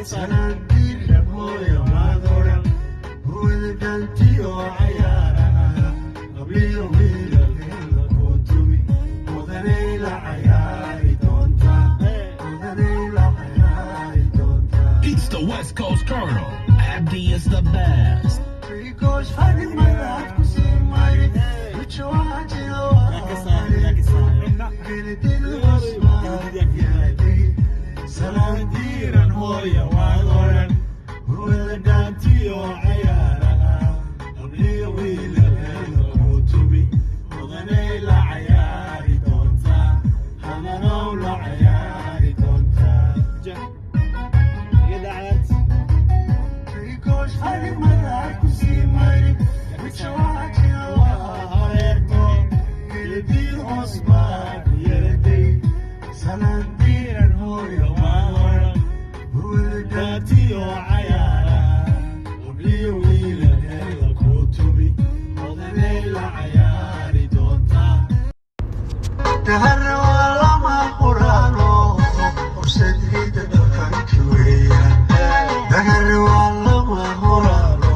Sanadira hooyo maadora Uwadagantiyo cayaaraha Qabliyo wiilalkeeda kutumi Mudanay la cayaari doonta Mudanay la cayaari doonta It's the West Coast Colonel. Abdi is the best. Because fadid madaad ku siimay Wicho hajiro Gelidil wasmaa Gelidil Sanadiran hooyo waadoran Uwadagantiyo cayaaraha Qabliyo wiilalkeeda kutumi Mudanay la cayaari doonta Hadanow la cayaari doonta Because fadid madaad ku siimay Wicho hajiro Gelidil wasmaa Gelidil Sanadiran hooyo waadoran Uwadagantiyo cayaaraha Qabliyo wiilalkeeda kutumi Mudanay la cayaari doonta Dahana waa lama quraano Horseedayda dhaqanka weeyaan Dahana waa lama quraano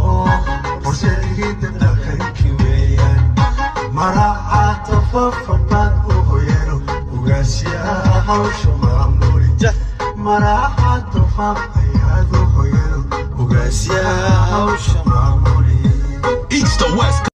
Horseedayda dhaqanka weeyaan Maraca tafafadad u hoyano Ugaasyaha hawsha maamuli Maraca tafafayad u hoyano Ugaasyaha hawsha maamuli It's the West